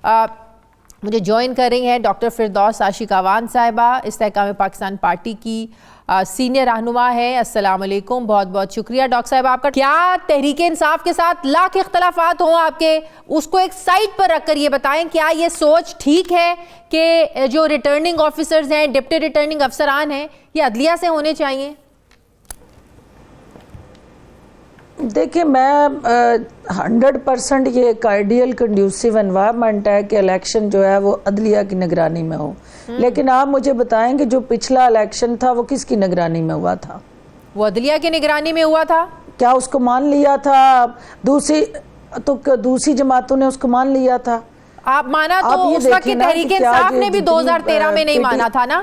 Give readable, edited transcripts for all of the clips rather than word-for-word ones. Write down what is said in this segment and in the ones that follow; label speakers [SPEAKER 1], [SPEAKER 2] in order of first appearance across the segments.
[SPEAKER 1] مجھے جوائن کر رہی ہیں ڈاکٹر فردوس عاشق اعوان صاحبہ، استحکام پاکستان پارٹی کی سینئر رہنما ہے۔ السلام علیکم، بہت بہت شکریہ ڈاکٹر صاحبہ آپ کا۔ کیا تحریک انصاف کے ساتھ لاکھ اختلافات ہوں آپ کے، اس کو ایک سائٹ پر رکھ کر یہ بتائیں کیا یہ سوچ ٹھیک ہے کہ جو ریٹرننگ آفیسرز ہیں، ڈپٹی ریٹرننگ افسران ہیں، یہ عدلیہ سے ہونے چاہیے؟
[SPEAKER 2] دیکھیں، میں 100% یہ ایک آئیڈیل کنڈیوسیو انوائرمنٹ ہے کہ الیکشن جو ہے وہ عدلیہ کی نگرانی میں ہو، لیکن آپ مجھے بتائیں کہ جو پچھلا الیکشن تھا وہ کس کی نگرانی میں ہوا تھا؟
[SPEAKER 1] وہ عدلیہ کی نگرانی میں ہوا تھا۔
[SPEAKER 2] کیا اس کو مان لیا تھا دوسری جماعتوں نے اس کو مان لیا تھا؟
[SPEAKER 1] آپ مانا تو اس وقت کی تحریک انصاف نے بھی 2013 میں نہیں مانا تھا نا،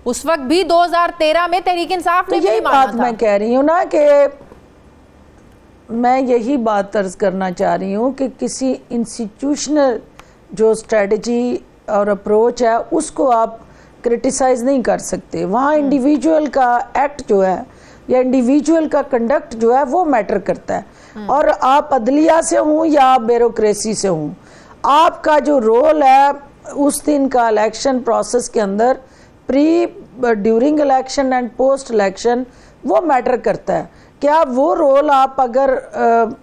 [SPEAKER 1] اس وقت بھی 2013 میں تحریک انصاف نے بھی نہیں مانا تھا۔
[SPEAKER 2] یہی بات میں کہہ رہی ہوں نا کہ میں یہی بات عرض کرنا چاہ رہی ہوں کہ کسی انسٹیٹیوشنل جو اسٹریٹجی اور اپروچ ہے اس کو آپ کرٹیسائز نہیں کر سکتے۔ وہاں انڈیویجول کا ایکٹ جو ہے یا انڈیویجول کا کنڈکٹ جو ہے وہ میٹر کرتا ہے، اور آپ عدلیہ سے ہوں یا بیوروکریسی سے ہوں، آپ کا جو رول ہے اس دن کا الیکشن پروسیس کے اندر during election and post election وہ میٹر کرتا ہے۔ کیا وہ رول آپ اگر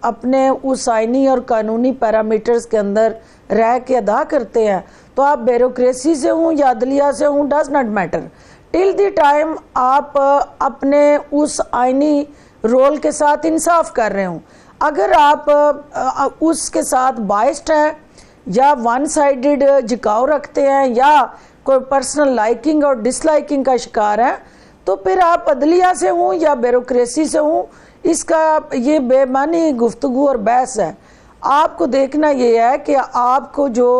[SPEAKER 2] اپنے اس آئینی اور قانونی پیرامیٹرز کے اندر رہ کے ادا کرتے ہیں تو آپ بیوروکریسی سے ہوں یا عدلیہ سے ہوں does not matter till the time آپ اپنے اس آئینی رول کے ساتھ انصاف کر رہے ہوں۔ اگر آپ اس کے ساتھ بائسڈ ہیں یا ون سائیڈڈ جھکاؤ رکھتے ہیں یا کوئی پرسنل لائکنگ اور ڈس لائکنگ کا شکار ہیں تو پھر آپ عدلیہ سے ہوں یا بیوروکریسی سے ہوں، اس کا یہ بے معنی گفتگو اور بحث ہے۔ آپ کو دیکھنا یہ ہے کہ آپ کو جو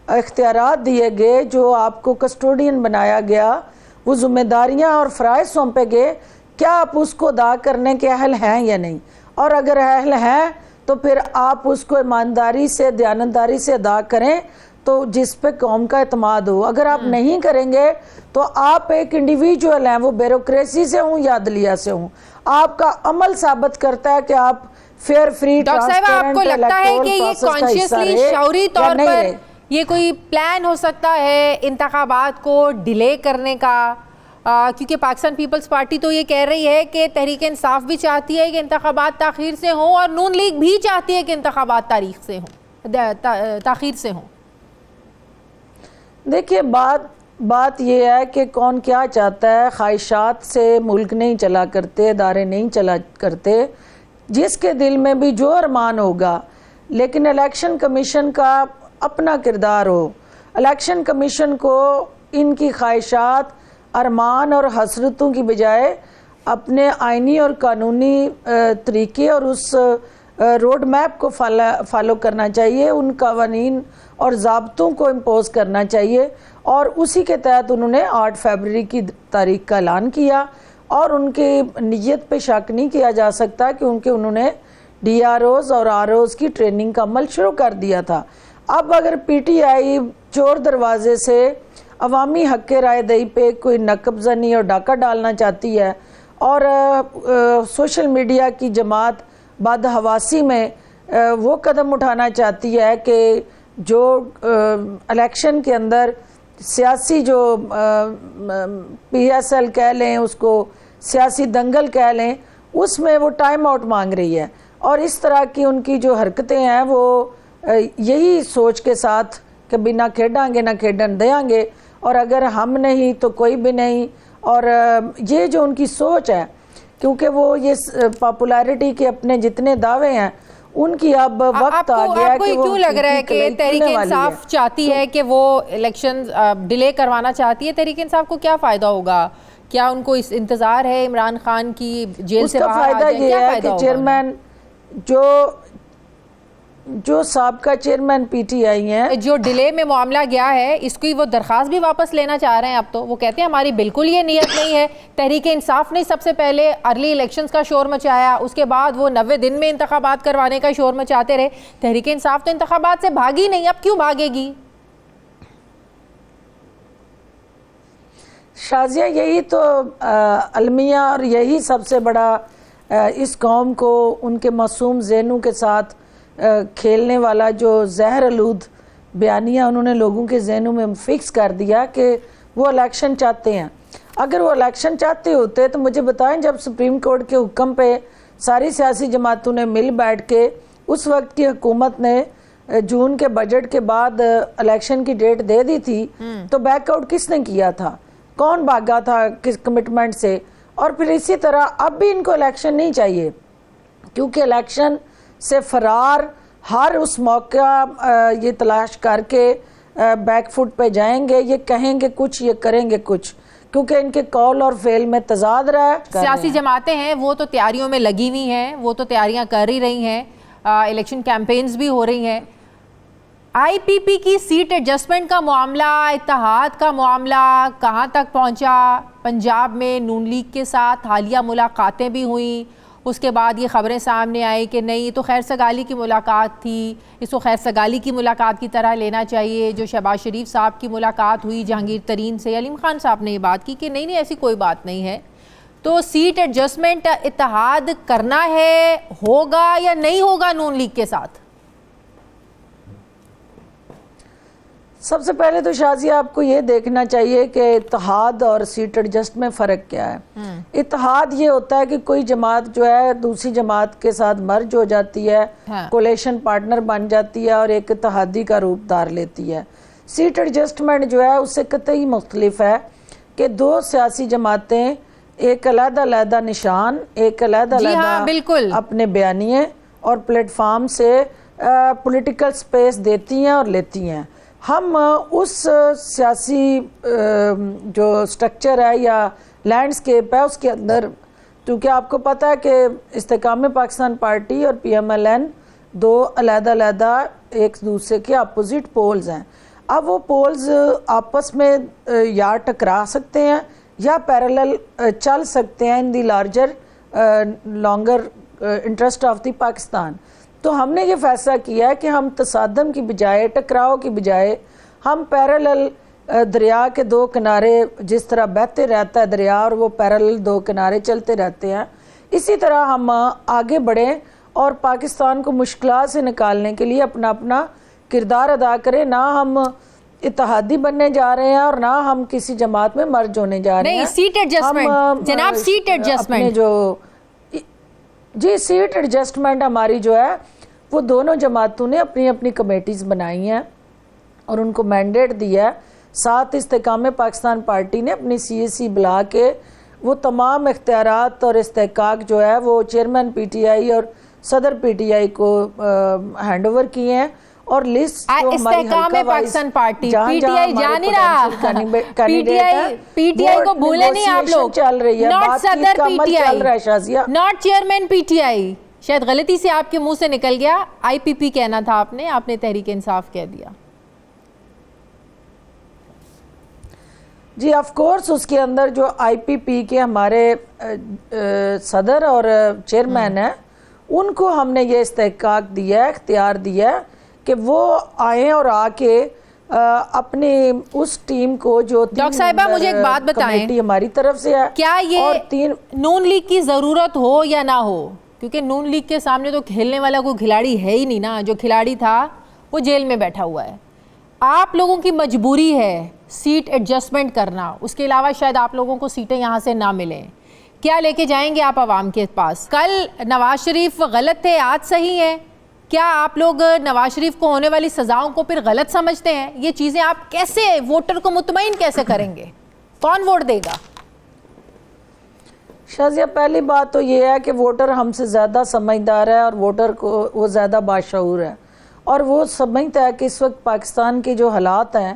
[SPEAKER 2] اختیارات دیے گئے، جو آپ کو کسٹوڈین بنایا گیا، وہ ذمہ داریاں اور فرائض سونپے گئے، کیا آپ اس کو ادا کرنے کے اہل ہیں یا نہیں؟ اور اگر اہل ہیں تو پھر آپ اس کو ایمانداری سے، دیانتداری سے ادا کریں تو جس پہ قوم کا اعتماد ہو۔ اگر آپ نہیں کریں گے تو آپ ایک انڈیویجول ہیں، وہ بیوروکریسی سے ہوں یا عدلیہ سے ہوں، آپ کا عمل ثابت کرتا ہے کہ آپ فیئر، فری،
[SPEAKER 1] ٹرانسپیرنٹ، آپ کو لگتا ہے کہ یہ کانشیسلی شعوری طور پر یہ کوئی پلان ہو سکتا ہے انتخابات کو ڈیلے کرنے کا؟ کیونکہ پاکستان پیپلز پارٹی تو یہ کہہ رہی ہے کہ تحریک انصاف بھی چاہتی ہے کہ انتخابات تاخیر سے ہوں، اور نون لیگ بھی چاہتی ہے کہ انتخابات تاخیر سے ہوں۔
[SPEAKER 2] دیکھیے، بات یہ ہے کہ کون کیا چاہتا ہے۔ خواہشات سے ملک نہیں چلا کرتے، ادارے نہیں چلا کرتے، جس کے دل میں بھی جو ارمان ہوگا، لیکن الیکشن کمیشن کا اپنا کردار ہو۔ الیکشن کمیشن کو ان کی خواہشات، ارمان اور حسرتوں کی بجائے اپنے آئینی اور قانونی طریقے اور اس روڈ میپ کو فالو کرنا چاہیے، ان قوانین اور ضابطوں کو امپوز کرنا چاہیے، اور اسی کے تحت انہوں نے 8 فروری کی تاریخ کا اعلان کیا، اور ان کی نیت پہ شک نہیں کیا جا سکتا کیونکہ انہوں نے ڈی آر اوز اور آر اوز کی ٹریننگ کا عمل شروع کر دیا تھا۔ اب اگر پی ٹی آئی چور دروازے سے عوامی حق رائے دہی پہ کوئی نقب زنی اور ڈاکہ ڈالنا چاہتی ہے، اور سوشل میڈیا کی جماعت بدحواسی میں وہ قدم اٹھانا چاہتی ہے کہ جو الیکشن کے اندر سیاسی جو پی ایس ایل کہہ لیں، اس کو سیاسی دنگل کہہ لیں، اس میں وہ ٹائم آؤٹ مانگ رہی ہے، اور اس طرح کی ان کی جو حرکتیں ہیں وہ یہی سوچ کے ساتھ کہ بھی نہ کھیڈاں گے نہ کھیڈن دیاں گے، اور اگر ہم نہیں تو کوئی بھی نہیں، اور یہ جو ان کی سوچ ہے، کیونکہ وہ یہ پاپولیرٹی کے اپنے جتنے دعوے ہیں ان کی اب وقت آ گیا ہے کہ وہ
[SPEAKER 1] کیوں لگ رہا ہے کہ تحریک انصاف چاہتی ہے کہ وہ الیکشن ڈیلے کروانا چاہتی ہے؟ تحریک انصاف کو کیا فائدہ ہوگا؟ کیا ان کو اس انتظار ہے عمران خان کی جیل سے باہر آ جائیں؟
[SPEAKER 2] یہ ہے کہ چیئرمین جو سابقہ چیئرمین پی ٹی آئی ہیں،
[SPEAKER 1] جو ڈیلے میں معاملہ گیا ہے، اس کی وہ درخواست بھی واپس لینا چاہ رہے ہیں اب تو۔ وہ کہتے ہیں ہماری بالکل یہ نیت نہیں ہے۔ تحریک انصاف نے سب سے پہلے ارلی الیکشنز کا شور مچایا، اس کے بعد وہ 90 دن میں انتخابات کروانے کا شور مچاتے رہے۔ تحریک انصاف تو انتخابات سے بھاگی نہیں، اب کیوں بھاگے گی؟
[SPEAKER 2] شازیہ، یہی تو المیہ اور یہی سب سے بڑا اس قوم کو ان کے معصوم ذہنوں کے ساتھ کھیلنے والا جو زہر آلود بیانیہ انہوں نے لوگوں کے ذہنوں میں فکس کر دیا کہ وہ الیکشن چاہتے ہیں. اگر وہ الیکشن چاہتے ہوتے تو مجھے بتائیں جب سپریم کورٹ کے حکم پہ ساری سیاسی جماعتوں نے مل بیٹھ کے اس وقت کی حکومت نے جون کے بجٹ کے بعد الیکشن کی ڈیٹ دے دی تھی تو بیک آؤٹ کس نے کیا تھا؟ کون بھاگا تھا کس کمٹمنٹ سے؟ اور پھر اسی طرح اب بھی ان کو الیکشن نہیں چاہیے کیونکہ الیکشن سے فرار ہر اس موقع یہ تلاش کر کے بیک فٹ پہ جائیں گے. یہ کہیں گے کچھ، یہ کریں گے کچھ، کیونکہ ان کے قول اور فعل میں تضاد رہا ہے.
[SPEAKER 1] سیاسی جماعتیں ہیں وہ تو تیاریوں میں لگی ہوئی ہیں، وہ تو تیاریاں کر ہی رہی ہیں، الیکشن کیمپینز بھی ہو رہی ہیں. آئی پی پی کی سیٹ ایڈجسٹمنٹ کا معاملہ، اتحاد کا معاملہ کہاں تک پہنچا؟ پنجاب میں نون لیگ کے ساتھ حالیہ ملاقاتیں بھی ہوئیں، اس کے بعد یہ خبریں سامنے آئی کہ نہیں یہ تو خیر سگالی کی ملاقات تھی، اس کو خیر سگالی کی ملاقات کی طرح لینا چاہیے. جو شہباز شریف صاحب کی ملاقات ہوئی جہانگیر ترین سے، علیم خان صاحب نے یہ بات کی کہ نہیں ایسی کوئی بات نہیں ہے. تو سیٹ ایڈجسٹمنٹ اتحاد کرنا ہے، ہوگا یا نہیں ہوگا نون لیگ کے ساتھ؟
[SPEAKER 2] سب سے پہلے تو شازیہ آپ کو یہ دیکھنا چاہیے کہ اتحاد اور سیٹ ایڈجسٹ میں فرق کیا ہے. اتحاد یہ ہوتا ہے کہ کوئی جماعت جو ہے دوسری جماعت کے ساتھ مرج ہو جاتی ہے، کولیشن پارٹنر بن جاتی ہے اور ایک اتحادی کا روپ دار لیتی ہے. سیٹ ایڈجسٹمنٹ جو ہے اس سے قطعی مختلف ہے کہ دو سیاسی جماعتیں ایک علیحدہ نشان، ایک علیحدہ اپنے بیانیے اور پلیٹ فارم سے پولیٹیکل سپیس دیتی ہیں اور لیتی ہیں. ہم اس سیاسی جو سٹرکچر ہے یا لینڈسکیپ ہے اس کے اندر، کیونکہ آپ کو پتہ ہے کہ استحکام پاکستان پارٹی اور پی ایم ایل این دو علیحدہ ایک دوسرے کے اپوزٹ پولز ہیں. اب وہ پولز آپس میں یا ٹکرا سکتے ہیں یا پیرالل چل سکتے ہیں in the larger longer interest of the Pakistan. تو ہم نے یہ فیصلہ کیا ہے کہ ہم تصادم کی بجائے، ٹکراؤ کی بجائے، ہم پیرالل دریا کے دو کنارے جس طرح بہتے رہتا ہے دریا اور وہ پیرالل دو کنارے چلتے رہتے ہیں، اسی طرح ہم آگے بڑھیں اور پاکستان کو مشکلات سے نکالنے کے لیے اپنا اپنا کردار ادا کریں. نہ ہم اتحادی بننے جا رہے ہیں اور نہ ہم کسی جماعت میں مرج ہونے جا رہے ہیں.
[SPEAKER 1] نہیں، سیٹ ایڈجسٹمنٹ جناب، سیٹ ایڈجسٹمنٹ
[SPEAKER 2] جی سیٹ ایڈجسٹمنٹ ہماری جو ہے وہ دونوں جماعتوں نے اپنی اپنی کمیٹیز بنائی ہیں اور ان کو مینڈیٹ دیا ہے. ساتھ استحکام پاکستان پارٹی نے اپنی سی اے سی بلا کے وہ تمام اختیارات اور استحقاق جو ہے وہ چیئرمین پی ٹی آئی اور صدر پی ٹی آئی کو ہینڈ اوور کیے ہیں. اور لسٹ جو ہماری
[SPEAKER 1] Istehkam Pakistan Party P T I جان ہی رہا، پی ٹی آئی کو بھولے نہیں آپ لوگ،
[SPEAKER 2] چل رہی ہے
[SPEAKER 1] ناٹ صدر پی ٹی
[SPEAKER 2] چل رہا ہے Shazia,
[SPEAKER 1] not chairman P T آئی. شاید غلطی سے آپ کے منہ سے نکل گیا، آئی پی پی کہنا تھا آپ نے تحریک انصاف کہہ دیا.
[SPEAKER 2] جی آف کورس اس کے اندر جو آئی پی پی کے ہمارے صدر اور چیئرمین ہیں ان کو ہم نے یہ استحقاق دیا ہے، اختیار دیا ہے کہ وہ آئیں اور آ کے اپنی اس ٹیم کو جو
[SPEAKER 1] ڈاکٹر صاحبہ مجھے ایک بات بتائیں،
[SPEAKER 2] کمیٹی ہماری طرف سے ہے،
[SPEAKER 1] کیا یہ نون لیگ کی ضرورت ہو یا نہ ہو؟ کیونکہ نون لیگ کے سامنے تو کھیلنے والا کوئی کھلاڑی ہے ہی نہیں نا، جو کھلاڑی تھا وہ جیل میں بیٹھا ہوا ہے. آپ لوگوں کی مجبوری ہے سیٹ ایڈجسٹمنٹ کرنا، اس کے علاوہ شاید آپ لوگوں کو سیٹیں یہاں سے نہ ملیں. کیا لے کے جائیں گے آپ عوام کے پاس؟ کل نواز شریف غلط تھے، آج صحیح ہے. کیا آپ لوگ نواز شریف کو ہونے والی سزاؤں کو پھر غلط سمجھتے ہیں؟ یہ چیزیں آپ کیسے ووٹر کو مطمئن کیسے کریں گے؟ کون ووٹ دے گا؟
[SPEAKER 2] شازیہ پہلی بات تو یہ ہے کہ ووٹر ہم سے زیادہ سمجھدار ہے اور ووٹر کو وہ زیادہ باشعور ہے اور وہ سمجھتا ہے کہ اس وقت پاکستان کے جو حالات ہیں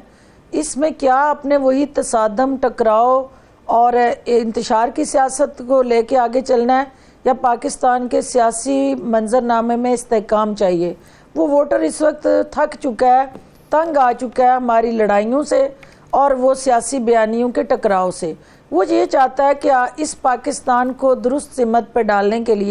[SPEAKER 2] اس میں کیا اپنے وہی تصادم، ٹکراؤ اور انتشار کی سیاست کو لے کے آگے چلنا ہے یا پاکستان کے سیاسی منظرنامے میں استحکام چاہیے. وہ ووٹر اس وقت تھک چکا ہے، تنگ آ چکا ہے ہماری لڑائیوں سے اور وہ سیاسی بیانیوں کے ٹکراؤ سے. وہ یہ چاہتا ہے کہ اس پاکستان کو درست سمت پہ ڈالنے کے لیے